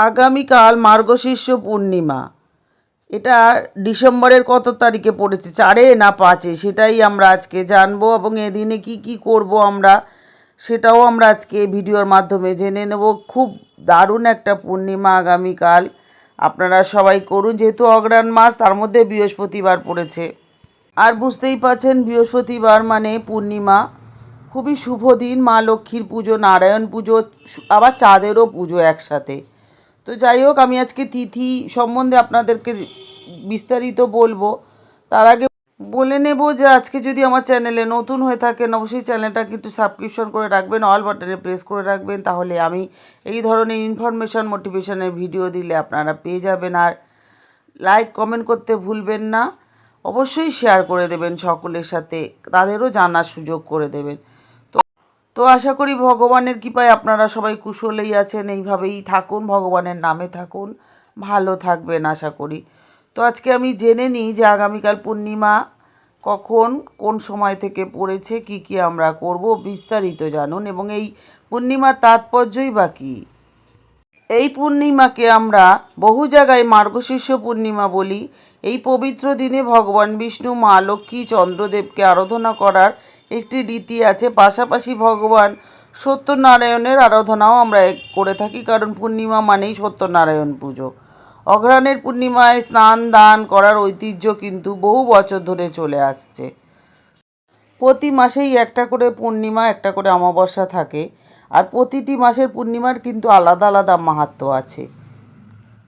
আগামীকাল মার্গশীর্ষ পূর্ণিমা। এটা ডিসেম্বরের কত তারিখে পড়েছে, 4 না 5? সেটাই আমরা আজকে জানবো এবং এদিনে কি কি করব আমরা সেটাও আমরা আজকে ভিডিওর মাধ্যমে জেনে নেব। খুব দারুণ একটা পূর্ণিমা আগামীকাল, আপনারা সবাই করুন। যেহেতু অগ্রহায়ণ মাস, তার মধ্যে বৃহস্পতিবার পড়েছে, আর বুঝতেই পারছেন বৃহস্পতিবার মানে পূর্ণিমা। খুবই শুভ দিন, মা লক্ষ্মীর পুজো, নারায়ণ পুজো, আবার চাঁদেরও পুজো একসাথে। তো যাই হোক, আমি আজকে তিথি সম্বন্ধে আপনাদেরকে বিস্তারিত বলবো। তার আগে বলে নেব যে আজকে যদি আমার চ্যানেলে নতুন হয়ে থাকেন, অবশ্যই চ্যানেলটা কিন্তু সাবস্ক্রিপশন করে রাখবেন, অল বাটনে প্রেস করে রাখবেন, তাহলে আমি এই ধরনের ইনফরমেশন মোটিভেশনের ভিডিও দিলে আপনারা পেয়ে যাবেন। আর লাইক কমেন্ট করতে ভুলবেন না, অবশ্যই শেয়ার করে দেবেন সকলের সাথে, তাদেরও জানার সুযোগ করে দেবেন। তো আশা করি ভগবানের কৃপায় আপনারা সবাই কুশলেই আছেন, এইভাবেই থাকুন, ভগবানের নামে থাকুন, ভালো থাকবেন আশা করি। তো আজকে আমি জেনে নিই যে আগামীকাল পূর্ণিমা কখন, কোন সময় থেকে পড়েছে, কি কি আমরা করব, বিস্তারিত জানুন। এবং এই পূর্ণিমার তাৎপর্যই বা কী। এই পূর্ণিমাকে আমরা বহু জায়গায় মার্গশীর্ষ পূর্ণিমা বলি। এই পবিত্র দিনে ভগবান বিষ্ণু, মা লক্ষ্মী, চন্দ্রদেবকে আরাধনা করার একটি রীতি আছে। পাশাপাশি ভগবান সত্যনারায়ণের আরাধনাও আমরা করে থাকি, কারণ পূর্ণিমা মানেই সত্যনারায়ণ পুজো। অগ্রহায়ণের পূর্ণিমায় স্নান দান করার ঐতিহ্য কিন্তু বহু বছর ধরে চলে আসছে। প্রতি মাসেই একটা করে পূর্ণিমা, একটা করে অমাবস্যা থাকে, আর প্রতিটি মাসের পূর্ণিমার কিন্তু আলাদা আলাদা মাহাত্ম্য আছে।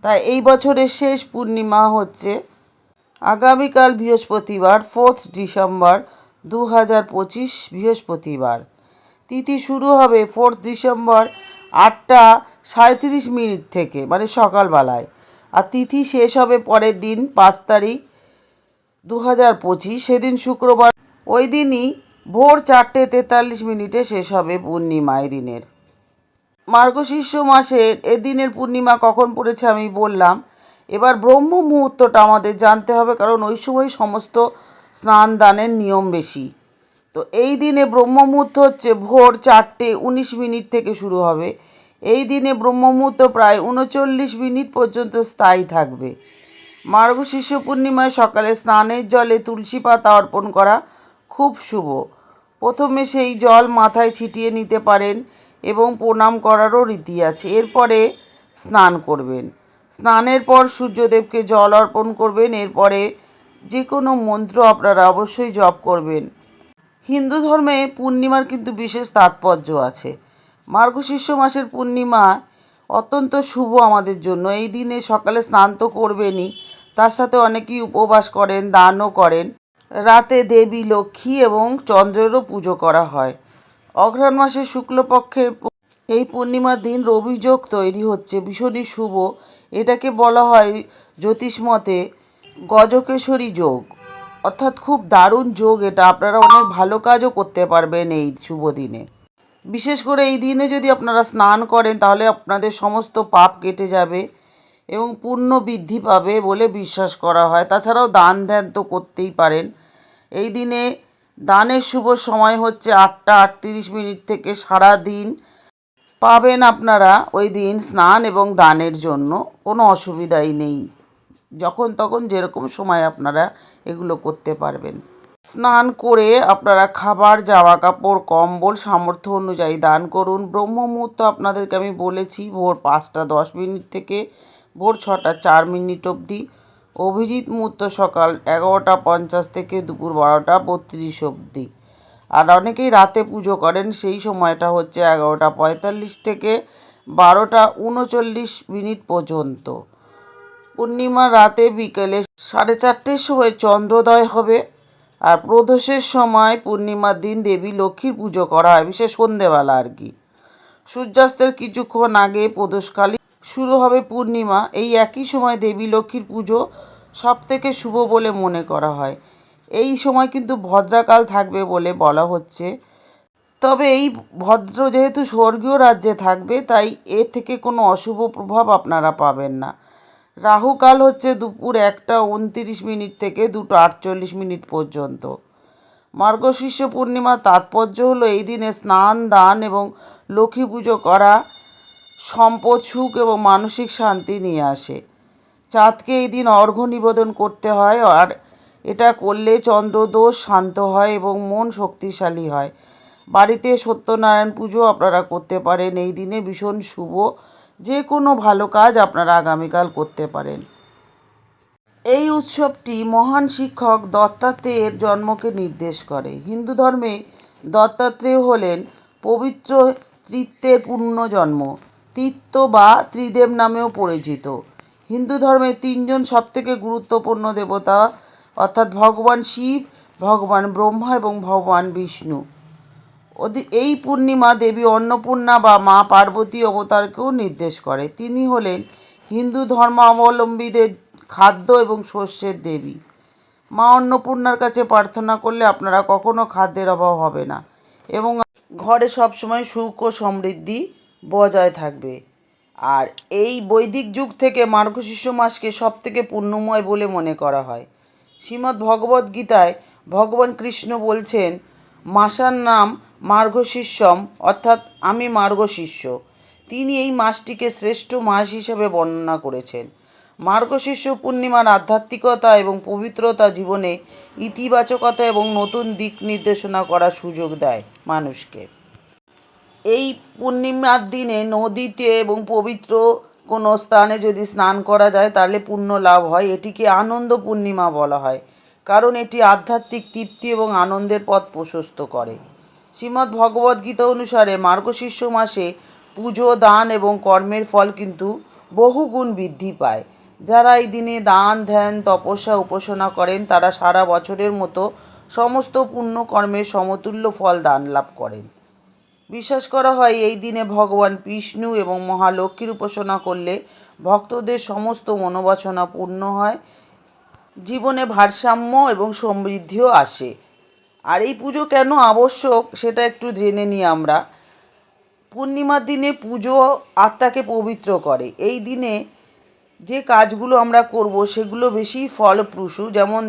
তাই এই বছরের শেষ পূর্ণিমা হচ্ছে আগামীকাল বৃহস্পতিবার, 4 ডিসেম্বর 2025 বৃহস্পতিবার। তিথি শুরু হবে 4 ডিসেম্বর 8:37 থেকে, মানে সকালবেলায়। আর তিথি শেষ হবে পরের দিন 5 তারিখ 2025, সেদিন শুক্রবার। ওই দিনই ভোর 4:43 শেষ হবে পূর্ণিমা এদিনের। মার্গশীর্ষ মাসের এদিনের পূর্ণিমা কখন পড়েছে আমি বললাম। এবার ব্রহ্ম মুহূর্তটা আমাদের জানতে হবে, কারণ ওই সময় সমস্ত স্নান দানের নিয়ম বেশি। তো এই দিনে ব্রহ্ম মুহূর্ত হচ্ছে ভোর 4:19 থেকে শুরু হবে। এই দিনে ব্রহ্ম মুহূর্ত প্রায় 39 পর্যন্ত স্থায়ী থাকবে। মার্গশীর্ষ পূর্ণিমায় সকালে স্নানের জলে তুলসী পাতা অর্পণ করা খুব শুভ। প্রথমে সেই জল মাথায় ছিটিয়ে নিতে পারেন এবং প্রণাম করারও রীতি আছে। এরপরে স্নান করবেন। স্নানের পর সূর্যদেবকে জল অর্পণ করবেন। এরপরে যে কোনো মন্ত্র আপনারা অবশ্যই জপ করবেন। হিন্দু ধর্মে পূর্ণিমার কিন্তু বিশেষ তাৎপর্য আছে। মার্গশীর্ষ মাসের পূর্ণিমা অত্যন্ত শুভ আমাদের জন্য। এই দিনে সকালে স্নান তো করবেনই, তার সাথে অনেকেই উপবাস করেন, দানও করেন। রাতে দেবী লক্ষ্মী এবং চন্দ্রেরও পুজো করা হয়। অগ্রহায়ণ মাসের শুক্লপক্ষের এই পূর্ণিমার দিন রবিযোগ তৈরি হচ্ছে, ভীষণই শুভ। এটাকে বলা হয় জ্যোতিষমতে গজকেশরী যোগ, অর্থাৎ খুব দারুণ যোগ এটা। আপনারা অনেক ভালো কাজও করতে পারবেন এই শুভ দিনে। বিশেষ করে এই দিনে যদি আপনারা স্নান করেন, তাহলে আপনাদের সমস্ত পাপ কেটে যাবে এবং পুণ্য বৃদ্ধি পাবে বলে বিশ্বাস করা হয়। তাছাড়াও দান ধ্যান তো করতেই পারেন। এই দিনে দানের শুভ সময় হচ্ছে 8:38 থেকে। সারা দিন পাবেন আপনারা ওই দিন স্নান এবং দানের জন্য, কোনো অসুবিধাই নেই। যখন তখন যেরকম সময় আপনারা এগুলো করতে পারবেন। স্নান করে আপনারা খাবার, জামা কাপড়, কম্বল সামর্থ্য অনুযায়ী দান করুন। ব্রহ্ম মুহূর্ত আপনাদেরকে আমি বলেছি ভোর 5:10 থেকে ভোর 6:04 অবধি। অভিজিৎ মুহূর্ত সকাল 11:50 থেকে দুপুর 12:32 অবধি। আর অনেকেই রাতে পুজো করেন, সেই সময়টা হচ্ছে 11:45 থেকে 12:39 পর্যন্ত। পূর্ণিমা রাতে বিকেলে 4:30 সময় চন্দ্রোদয় হবে। আর প্রদোষের সময় পূর্ণিমার দিন দেবী লক্ষ্মীর পুজো করা হয়, বিশেষ সন্ধেবেলা আর কি। সূর্যাস্তের কিছুক্ষণ আগে প্রদোষকালে শুরু হবে পূর্ণিমা। এই একই সময় দেবী লক্ষ্মীর পুজো সবথেকে শুভ বলে মনে করা হয়। এই সময় কিন্তু ভদ্রাকাল থাকবে বলে বলা হচ্ছে। তবে এই ভদ্র যেহেতু স্বর্গীয় রাজ্যে থাকবে, তাই এর থেকে কোনো অশুভ প্রভাব আপনারা পাবেন না। রাহুকাল হচ্ছে দুপুর 1:29 থেকে 2:48 পর্যন্ত। মার্গশীর্ষ পূর্ণিমার তাৎপর্য হলো এই দিনে স্নান দান এবং লক্ষ্মী পুজো করা সম্পদ, সুখ এবং মানসিক শান্তি নিয়ে আসে। চাঁদকে এই দিন অর্ঘ্য নিবেদন করতে হয়, আর এটা করলে চন্দ্রদোষ শান্ত হয় এবং মন শক্তিশালী হয়। বাড়িতে সত্যনারায়ণ পুজো আপনারা করতে পারেন। এই দিনে ভীষণ শুভ, যে কোনো ভালো কাজ আপনারা আগামীকাল করতে পারেন। এই উৎসবটি মহান শিক্ষক দত্তাত্রেয়ের জন্মকে নির্দেশ করে। হিন্দু ধর্মে দত্তাত্রেয় হলেন পবিত্র ত্রিত্বের পুনর্জন্ম, তীর্থ বা ত্রিদেব নামেও পরিচিত। হিন্দু ধর্মে তিনজন সবথেকে গুরুত্বপূর্ণ দেবতা, অর্থাৎ ভগবান শিব, ভগবান ব্রহ্মা এবং ভগবান বিষ্ণু। এই পূর্ণিমা দেবী অন্নপূর্ণা বা মা পার্বতী অবতারকেও নির্দেশ করে। তিনি হলেন হিন্দু ধর্মাবলম্বীদের খাদ্য এবং শস্যের দেবী। মা অন্নপূর্ণার কাছে প্রার্থনা করলে আপনারা কখনো খাদ্যের অভাব হবে না এবং ঘরে সবসময় সুখ ও সমৃদ্ধি বজায় থাকবে। আর এই বৈদিক যুগ থেকে মার্গশীর্ষ মাসকে সবথেকে পুণ্যময় বলে মনে করা হয়। শ্রীমদ্ ভগবদ্ গীতায় ভগবান কৃষ্ণ বলছেন, মাসার নাম মার্গশীর্ষম, অর্থাৎ আমি মার্গশীর্ষ। তিনি এই মাসটিকে শ্রেষ্ঠ মাস হিসেবে বর্ণনা করেছেন। মার্গশীর্ষ পূর্ণিমার আধ্যাত্মিকতা এবং পবিত্রতা জীবনে ইতিবাচকতা এবং নতুন দিক নির্দেশনা করার সুযোগ দেয় মানুষকে। এই পূর্ণিমার দিনে নদীতে এবং পবিত্র কোনো স্থানে যদি স্নান করা যায় তাহলে পুণ্য লাভ হয়। এটিকে আনন্দ পূর্ণিমা বলা হয়, কারণ এটি আধ্যাত্মিক তৃপ্তি এবং আনন্দের পথ প্রশস্ত করে। শ্রীমদ্ ভগবদ্গীতা অনুসারে মার্গশীর্ষ মাসে পুজো, দান এবং কর্মের ফল কিন্তু বহুগুণ বৃদ্ধি পায়। যারা এই দিনে দান, ধ্যান, তপস্যা, উপাসনা করেন তারা সারা বছরের মতো সমস্ত পুণ্য কর্মের সমতুল্য ফল দান লাভ করেন। বিশ্বাস করা হয় এই দিনে ভগবান বিষ্ণু এবং মহালক্ষ্মীর উপাসনা করলে ভক্তদের সমস্ত মনোবাসনা পূর্ণ হয়, জীবনে ভারসাম্য এবং সমৃদ্ধিও আসে। আর এই পুজো কেন আবশ্যক সেটা একটু জেনে নিই আমরা। পূর্ণিমার দিনে পুজো আত্মাকে পবিত্র করে। এই দিনে যে কাজগুলো আমরা করব সেগুলো বেশি ফলপ্রসূ, যেমন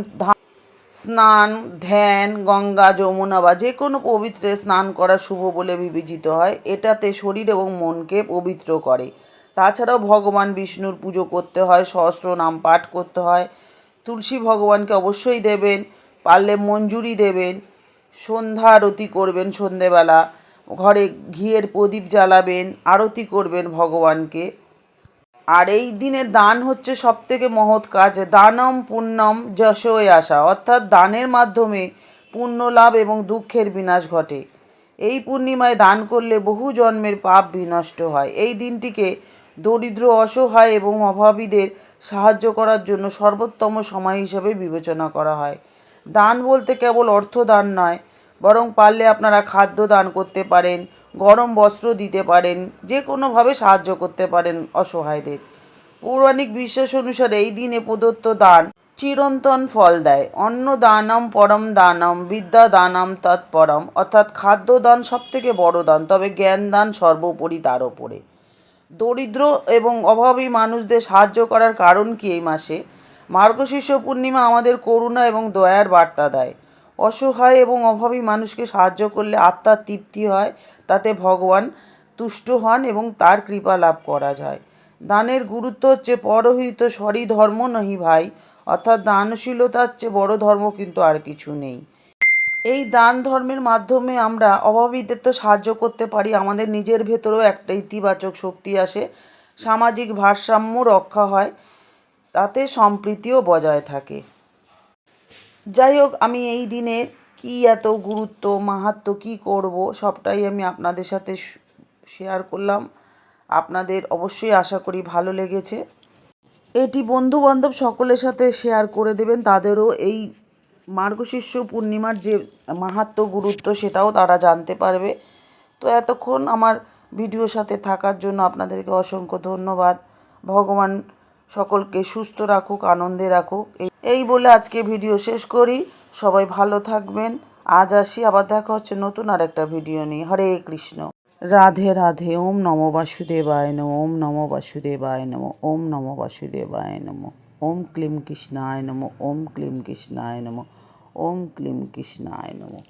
স্নান, ধ্যান, গঙ্গা, যমুনা বা যে কোনো পবিত্রে স্নান করা শুভ বলে বিবেচিত হয়। এটাতে শরীর এবং মনকে পবিত্র করে। তাছাড়াও ভগবান বিষ্ণুর পুজো করতে হয়, সহস্র নাম পাঠ করতে হয়, তুলসী ভগবানকে অবশ্যই দেবেন, পারলে মঞ্জুরি দেবেন, সন্ধ্যা আরতি করবেন, সন্ধেবেলা ঘরে ঘিয়ের প্রদীপ জ্বালাবেন, আরতি করবেন ভগবানকে। আর এই দিনে দান হচ্ছে সবথেকে মহৎ কাজ। দানম পুণ্যম যশোয় আসা, অর্থাৎ দানের মাধ্যমে পুণ্য লাভ এবং দুঃখের বিনাশ ঘটে। এই পূর্ণিমায় দান করলে বহু জন্মের পাপ বিনষ্ট হয়। এই দিনটিকে দরিদ্র, অসহায় এবং অভাবীদের সাহায্য করার জন্য সর্বোত্তম সময় হিসেবে বিবেচনা করা হয়। দান বলতে কেবল অর্থ দান নয়, বরং পারলে আপনারা খাদ্য দান করতে পারেন, গরম বস্ত্র দিতে পারেন, যে কোনোভাবে সাহায্য করতে পারেন অসহায়দের। পৌরাণিক বিশ্বাস অনুসারে এই দিনে প্রদত্ত দান চিরন্তন ফল দেয়। অন্ন দানম পরম দানম, বিদ্যা দানম তৎপরম, অর্থাৎ খাদ্য দান সবথেকে বড় দান, তবে জ্ঞান দান সর্বোপরি তার ওপরে। দরিদ্র এবং অভাবী মানুষদের সাহায্য করার কারণ কি? এই মাসে মার্গশীর্ষ পূর্ণিমা আমাদের করুণা এবং দয়ার বার্তা দেয়। অসহায় এবং অভাবী মানুষকে সাহায্য করলে আত্মার তৃপ্তি হয়, তাতে ভগবান তুষ্ট হন এবং তার কৃপা লাভ করা যায়। দানের গুরুত্ব হচ্ছে পরহিত সরি ধর্ম নহি ভাই, অর্থাৎ দানশীলতার চেয়ে বড় ধর্ম কিন্তু আর কিছু নেই। এই দান ধর্মের মাধ্যমে আমরা অভাবীদের তো সাহায্য করতে পারি, আমাদের নিজের ভেতরেও একটা ইতিবাচক শক্তি আসে, সামাজিক ভারসাম্য রক্ষা হয়, তাতে সম্প্রীতিও বজায় থাকে। যাই হোক, আমি এই দিনের কি এত গুরুত্ব, মাহাত্ম্য, কী করব সবটাই আমি আপনাদের সাথে শেয়ার করলাম। আপনাদের অবশ্যই আশা করি ভালো লেগেছে। এটি বন্ধুবান্ধব সকলের সাথে শেয়ার করে দেবেন, তাদেরও এই মার্গশীর্ষ পূর্ণিমার যে মাহাত্ম্য, গুরুত্ব সেটাও তারা জানতে পারবে। তো এতক্ষণ আমার ভিডিওর সাথে থাকার জন্য আপনাদেরকে অসংখ্য ধন্যবাদ। ভগবান সকলকে সুস্থ রাখুক, আনন্দে রাখুক। এই বলে আজকে ভিডিও শেষ করি। সবাই ভালো থাকবেন। আজ আসি, আবার দেখা হচ্ছে নতুন আর একটা ভিডিও নিয়ে। হরে কৃষ্ণ, রাধে রাধে। ওম নমো বাসুদেবায় নমঃ, ওম নমো বাসুদেবায় নমঃ, ওম নমো বাসুদেবায় নমঃ। ওম ক্লিম কৃষ্ণায় নমঃ, ওম ক্লিম কৃষ্ণায় নমঃ, ওম ক্লিম কৃষ্ণায় নমঃ।